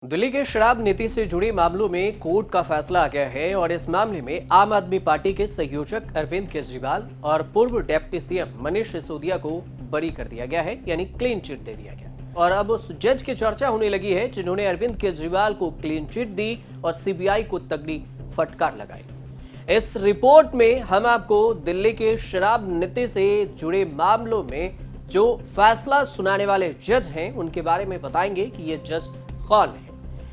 दिल्ली के शराब नीति से जुड़े मामलों में कोर्ट का फैसला आ गया है और इस मामले में आम आदमी पार्टी के संयोजक अरविंद केजरीवाल और पूर्व डिप्टी सीएम मनीष सिसोदिया को बरी कर दिया गया है, यानी क्लीन चिट दे दिया गया। और अब उस जज की चर्चा होने लगी है जिन्होंने अरविंद केजरीवाल को क्लीन चिट दी और सीबीआई को तगड़ी फटकार लगाई। इस रिपोर्ट में हम आपको दिल्ली के शराब नीति से जुड़े मामलों में जो फैसला सुनाने वाले जज हैं उनके बारे में बताएंगे कि ये जज कौन है।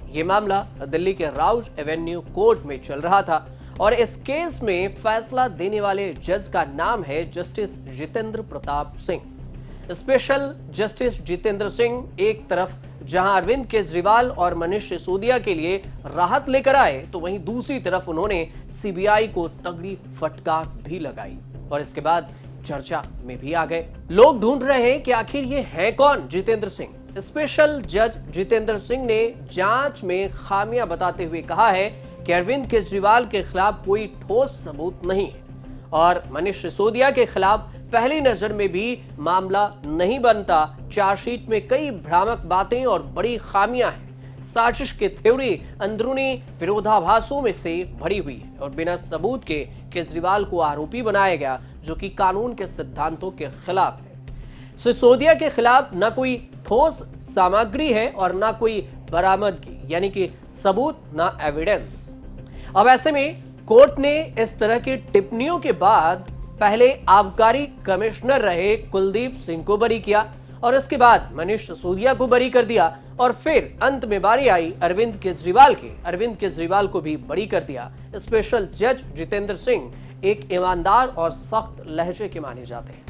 ये मामला दिल्ली के राउज एवेन्यू कोर्ट में चल रहा था और इस केस में फैसला देने वाले जज का नाम है justice Jitendra Pratap Singh. Special justice Jitendra Singh एक तरफ जहां अरविंद केजरीवाल और मनीष सिसोदिया के लिए राहत लेकर आए, तो वहीं दूसरी तरफ उन्होंने सीबीआई को तगड़ी फटकार भी लगाई और इसके बाद चर्चा में भी आ गए। लोग ढूंढ रहे हैं कि आखिर ये है कौन जितेंद्र सिंह। स्पेशल जज जितेंद्र सिंह ने जांच में खामियां बताते हुए कहा है कि अरविंद केजरीवाल के खिलाफ कोई ठोस सबूत नहीं है और मनीष सिसोदिया के खिलाफ पहली नजर में भी मामला नहीं बनता। चार्जशीट में कई भ्रामक बातें और बड़ी खामियां हैं। साजिश की थ्योरी अंदरूनी विरोधाभासों में से भरी हुई है और बिना सबूत के केजरीवाल को आरोपी बनाया गया, जो कि कानून के सिद्धांतों के खिलाफ है। सिसोदिया के खिलाफ न कोई ठोस सामग्री है और ना कोई बरामदगी, यानी कि सबूत ना एविडेंस। अब ऐसे में कोर्ट ने इस तरह की टिप्पणियों के बाद पहले आबकारी कमिश्नर रहे कुलदीप सिंह को बरी किया और इसके बाद मनीष सिसोदिया को बरी कर दिया और फिर अंत में बारी आई अरविंद केजरीवाल की। अरविंद केजरीवाल को भी बरी कर दिया। स्पेशल जज जितेंद्र सिंह एक ईमानदार और सख्त लहजे के माने जाते हैं।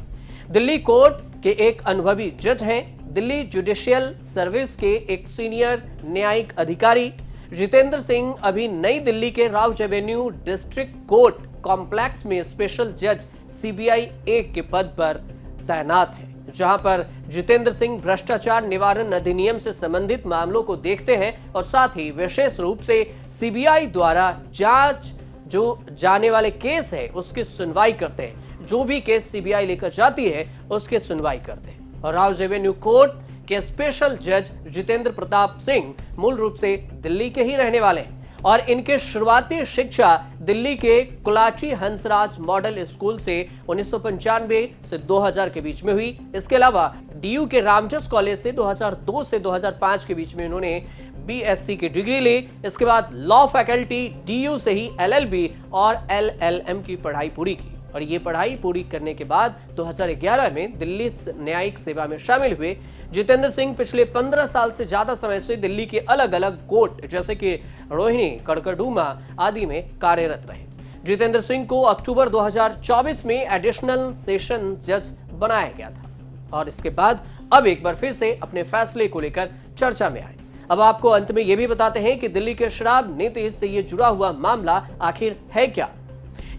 दिल्ली कोर्ट के एक अनुभवी जज हैं। दिल्ली जुडिशियल सर्विस के एक सीनियर न्यायिक अधिकारी जितेंद्र सिंह अभी नई दिल्ली के Rouse Avenue district court complex में स्पेशल जज सीबीआई 1 के पद पर तैनात है, जहां पर जितेंद्र सिंह भ्रष्टाचार निवारण अधिनियम से संबंधित मामलों को देखते हैं और साथ ही विशेष रूप से सीबीआई द्वारा जांच जो जाने वाले केस है उसकी सुनवाई करते हैं। जो भी केस सीबीआई लेकर जाती है उसकी सुनवाई करते हैं। और राउज एवेन्यू कोर्ट के स्पेशल जज जितेंद्र प्रताप सिंह मूल रूप से दिल्ली के ही रहने वाले हैं और इनके शुरुआती शिक्षा दिल्ली के कुलाची हंसराज मॉडल स्कूल से 1995 से 2000 के बीच में हुई। इसके अलावा डीयू के रामजस कॉलेज से 2002 से 2005 के बीच में उन्होंने बीएससी की डिग्री ली। इसके बाद लॉ फैकल्टी डीयू से ही एलएलबी और एलएलएम की पढ़ाई पूरी की और ये पढ़ाई पूरी करने के बाद 2011 में दिल्ली न्यायिक सेवा में शामिल हुए। जितेंद्र सिंह पिछले 15 साल से ज्यादा समय से दिल्ली के अलग अलग कोर्ट जैसे कि रोहिणी, कड़कड़डूमा आदि में कार्यरत रहे। जितेंद्र सिंह को अक्टूबर 2024 में एडिशनल सेशन जज बनाया गया था और इसके बाद अब एक बार फिर से अपने फैसले को लेकर चर्चा में आए। अब आपको अंत में यह भी बताते हैं कि दिल्ली के शराब नीति से ये जुड़ा हुआ मामला आखिर है क्या।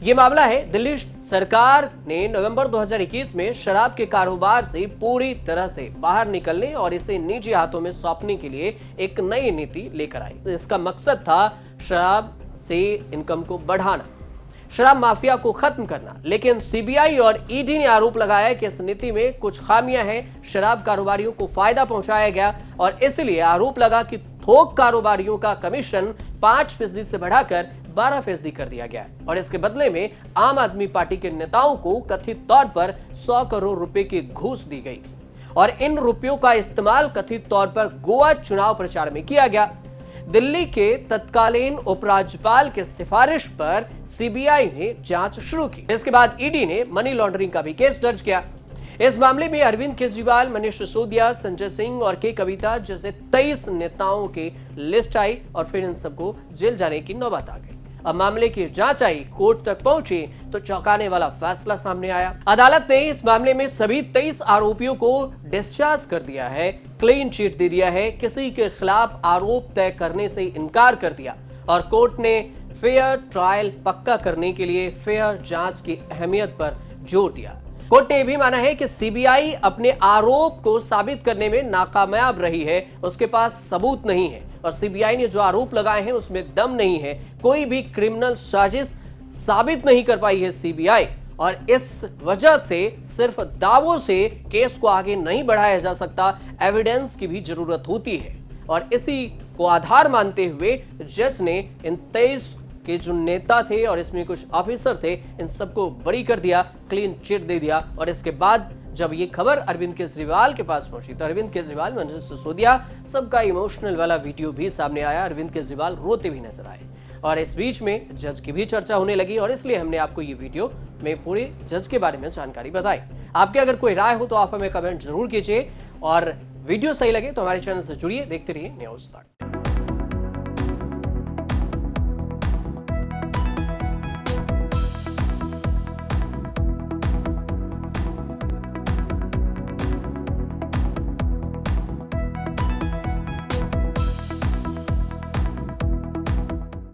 ये मामला है दिल्ली सरकार ने नवंबर 2021 में शराब के कारोबार से पूरी तरह से बाहर निकलने और इसे निजी हाथों में सौंपने के लिए एक नई नीति लेकर आई। तो इसका मकसद था शराब से इनकम को बढ़ाना, शराब माफिया को खत्म करना। लेकिन सीबीआई और ईडी ने आरोप लगाया कि इस नीति में कुछ खामियां हैं, शराब कारोबारियों को फायदा पहुंचाया गया और इसलिए आरोप लगा कि थोक कारोबारियों का कमीशन 5% से बढ़ाकर 12% कर दिया गया है और इसके बदले में आम आदमी पार्टी के नेताओं को कथित तौर पर 100 करोड़ रुपए की घूस दी गई थी और इन रुपयों का इस्तेमाल कथित तौर पर गोवा चुनाव प्रचार में किया गया। दिल्ली के तत्कालीन उपराज्यपाल के सिफारिश पर सीबीआई ने जांच शुरू की। इसके बाद ईडी ने मनी लॉन्ड्रिंग का भी केस दर्ज किया। इस मामले में अरविंद केजरीवाल, मनीष सिसोदिया, संजय सिंह और के कविता जैसे 23 नेताओं की लिस्ट आई और फिर इन सबको जेल जाने की नौबत आ गई। अब मामले की जांच आई, कोर्ट तक पहुंची तो चौंकाने वाला फैसला सामने आया। अदालत ने इस मामले में सभी 23 आरोपियों को डिस्चार्ज कर दिया है, क्लीन चिट दे दिया है, किसी के खिलाफ आरोप तय करने से इनकार कर दिया और कोर्ट ने फेयर ट्रायल पक्का करने के लिए फेयर जांच की अहमियत पर जोर दिया। कोर्ट ने यह भी माना है कि सीबीआई अपने आरोप को साबित करने में नाकामयाब रही है, उसके पास सबूत नहीं है और सीबीआई ने जो आरोप लगाए हैं उसमें दम नहीं है। कोई भी क्रिमिनल साजिश साबित नहीं कर पाई है सीबीआई और इस वजह से सिर्फ दावों से केस को आगे नहीं बढ़ाया जा सकता, एविडेंस की भी जरूरत होती है और इसी को आधार मानते हुए जज ने इन 23 के जो नेता थे और इसमें कुछ ऑफिसर थे, इन सबको बरी कर दिया, क्लीन चिट दे दिया। और इसके बाद जब ये खबर अरविंद केजरीवाल के पास पहुंची तो अरविंद केजरीवाल, मनीष सिसोदिया, सबका इमोशनल वाला वीडियो भी सामने आया। अरविंद केजरीवाल रोते भी नजर आए और इस बीच में जज की भी चर्चा होने लगी और इसलिए हमने आपको ये वीडियो में पूरे जज के बारे में जानकारी बताई। आपके अगर कोई राय हो तो आप हमें कमेंट जरूर कीजिए और वीडियो सही लगे तो हमारे चैनल से जुड़िए, देखते रहिए न्यूज़ तक।